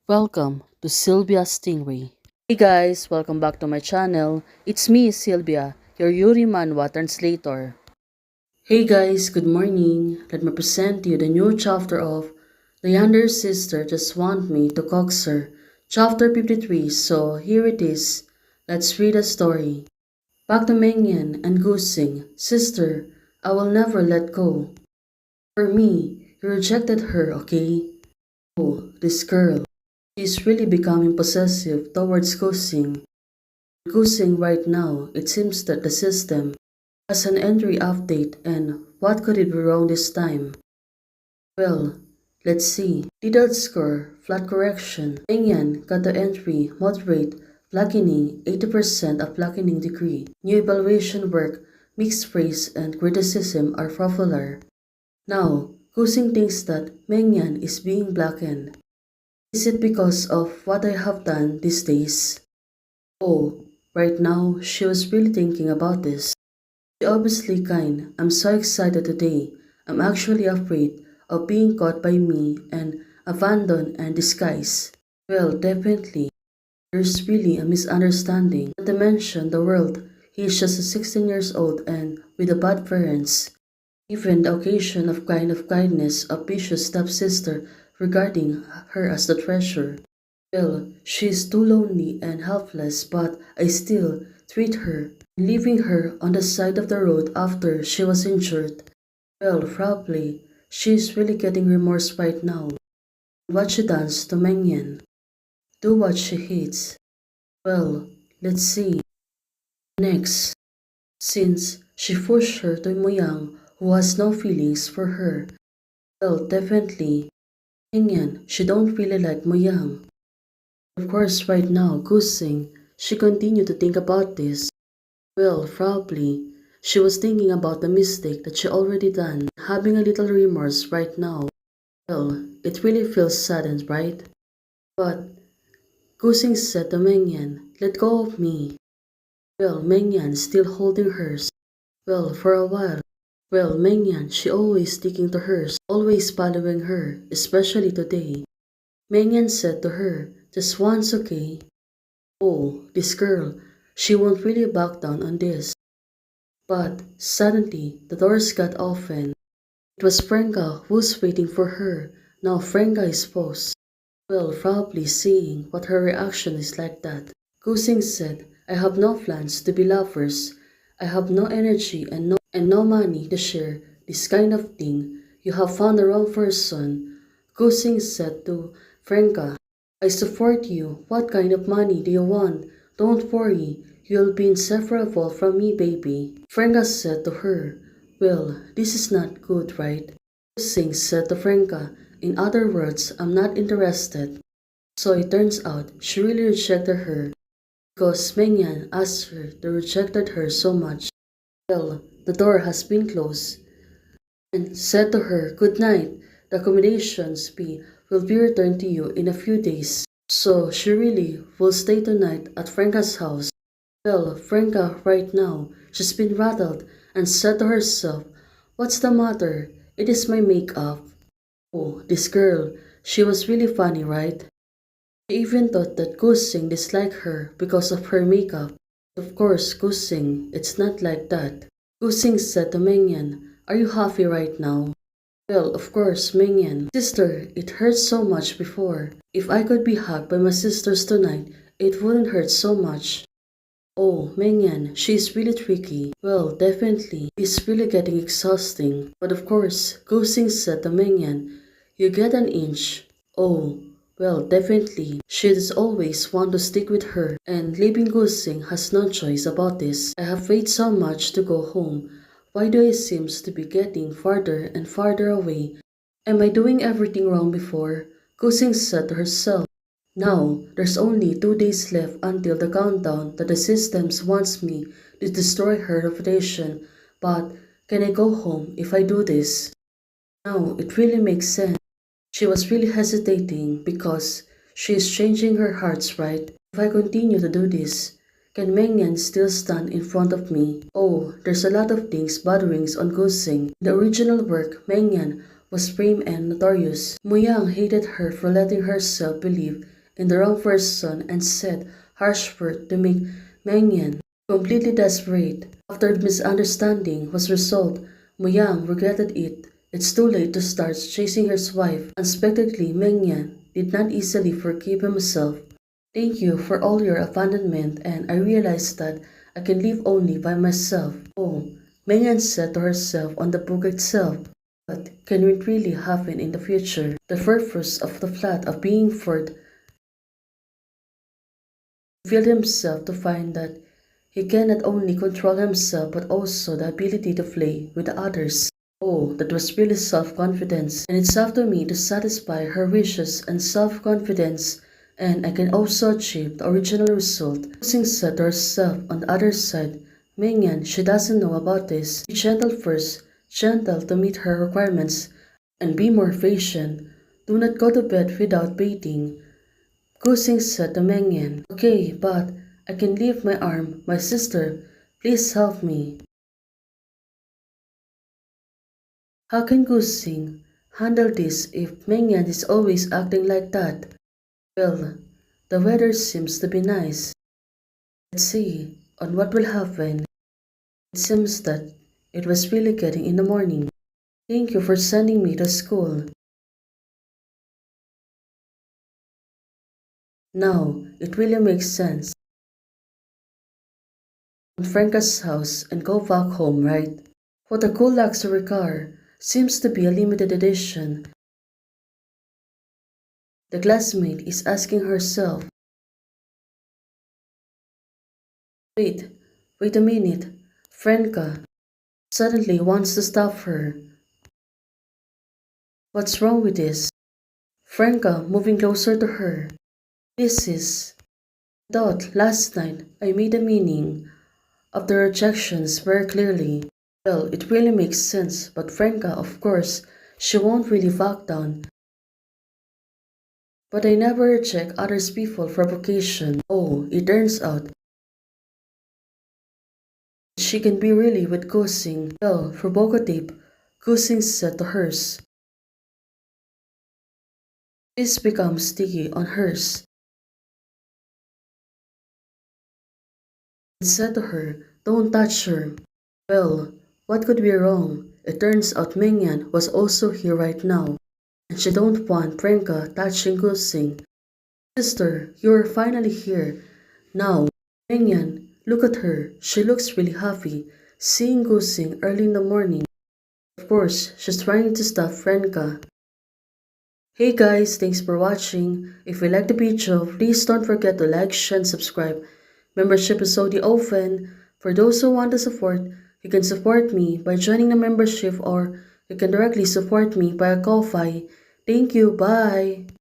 Welcome to Sylvia Stingray. Hey guys, welcome back to my channel. It's me, Sylvia, your Yuri Manhwa translator. Hey guys, good morning. Let me present to you the new chapter of The Younger Sister Just Want Me to Coax Her, chapter 53. So here it is. Let's read the story. Back to Mengyan and Gusing. Sister, I will never let go. For me, you rejected her, okay? Oh, this girl. She's really becoming possessive towards Gusing. Gusing right now, it seems that the system has an entry update and what could it be wrong this time? Well, let's see. Detailed score, flat correction. Mengyan got the entry, moderate, blackening, 80% of blackening degree. New evaluation work, mixed praise and criticism are popular. Now, Gusing thinks that Mengyan is being blackened. Is it because of what I have done these days? Oh, right now, she was really thinking about this. She obviously kind. I'm so excited today. I'm actually afraid of being caught by me and abandoned and disguised. Well, definitely. There's really a misunderstanding. Not to mention the world. He is just 16 years old and with a bad parents. Even the occasion of kindness of vicious stepsister regarding her as the treasure. Well, she is too lonely and helpless, but I still treat her, leaving her on the side of the road after she was injured. Well, probably, she is really getting remorse right now. What she does to Mengyan. Do what she hates. Well, let's see. Next, since she pushed her to Moyang, who has no feelings for her. Well, definitely, Mengyan, she don't really like Moyang. Of course, right now, Gusing, she continued to think about this. Well, probably, she was thinking about the mistake that she already done, having a little remorse right now. Well, it really feels saddened, right? But Gusing said to Mengyan, let go of me. Well, Mengyan still holding hers. Well, for a while. Well, Mengyan, she always sticking to hers, always following her, especially today. Mengyan said to her, just once, okay? Oh, this girl, she won't really back down on this. But suddenly, the doors got open. It was Frenga who's waiting for her. Now Frenga is paused. Well, probably seeing what her reaction is like that. Gusing said, I have no plans to be lovers. I have no energy and no money to share this kind of thing. You have found the wrong person. Gusing said to Frenga, I support you. What kind of money do you want? Don't worry. You'll be inseparable from me, baby. Frenga said to her, well, this is not good, right? Gusing said to Frenga, in other words, I'm not interested. So it turns out she really rejected her because Mengyan asked her to rejected her so much. Well, the door has been closed and said to her, good night. The accommodations fee will be returned to you in a few days. So she really will stay tonight at Franca's house. Well, Franca right now, she's been rattled and said to herself, what's the matter? It is my makeup. Oh, this girl, she was really funny, right? She even thought that Gusing disliked her because of her makeup. Of course, Gusing, it's not like that. Gusing said to Mengyan, are you happy right now? Well, of course, Mengyan. Sister, it hurt so much before. If I could be hugged by my sisters tonight, it wouldn't hurt so much. Oh, Mengyan, she's really tricky. Well, definitely, it's really getting exhausting. But of course, Gusing said to Mengyan, you get an inch. Oh, well, definitely, she does always want to stick with her, and leaving Gusing has no choice about this. I have waited so much to go home. Why do I seem to be getting farther and farther away? Am I doing everything wrong before? Gusing said to herself. Now, there's only 2 days left until the countdown that the systems wants me to destroy her reputation. But can I go home if I do this? Now, it really makes sense. She was really hesitating because she is changing her hearts, right? If I continue to do this, can Mengyan still stand in front of me? Oh, there's a lot of things bothering on Gusing. In the original work, Mengyan was brave and notorious. Muyang hated her for letting herself believe in the wrong person and said harsh words to make Mengyan completely desperate. After the misunderstanding was resolved, Muyang regretted it. It's too late to start chasing his wife. Unexpectedly, Mengyan did not easily forgive himself. Thank you for all your abandonment, and I realized that I can live only by myself. Oh, Mengyan said to herself on the book itself. But can it really happen in the future? The purpose of the plot of being Ford revealed himself to find that he can not only control himself but also the ability to play with the others. Oh, that was really self-confidence, and it's up to me to satisfy her wishes and self-confidence, and I can also achieve the original result. Using said to herself on the other side, Mingyan, she doesn't know about this. Be gentle first, gentle to meet her requirements, and be more patient. Do not go to bed without bathing. Kusing said to Mengyan, okay, but I can leave my arm, my sister. Please help me. How can Kusing handle this if Mengyan is always acting like that? Well, the weather seems to be nice. Let's see on what will happen. It seems that it was really getting in the morning. Thank you for sending me to school. Now, it really makes sense. On Franca's house and go back home, right? What a cool luxury car. Seems to be a limited edition. The classmate is asking herself, wait, wait a minute. Franca suddenly wants to stop her. What's wrong with this? Franca moving closer to her. This is. I thought last night I made the meaning of the rejections very clearly. Well, it really makes sense, but Franca, of course, she won't really back down. But I never reject others people for vocation. Oh, it turns out she can be really with Kusing. Well, provocative, Kusing said to hers. This becomes sticky on hers. And said to her, don't touch her. Well, what could be wrong? It turns out Mingyan was also here right now. And she don't want Franca touching Kusing. Sister, you're finally here. Now, Mingyan, look at her. She looks really happy. Seeing Kusing early in the morning. Of course, she's trying to stop Franca. Hey guys, thanks for watching. If you like the video, please don't forget to like, share, and subscribe. Membership is already open. For those who want to support, you can support me by joining the membership or you can directly support me by a Ko-Fi. Thank you, bye!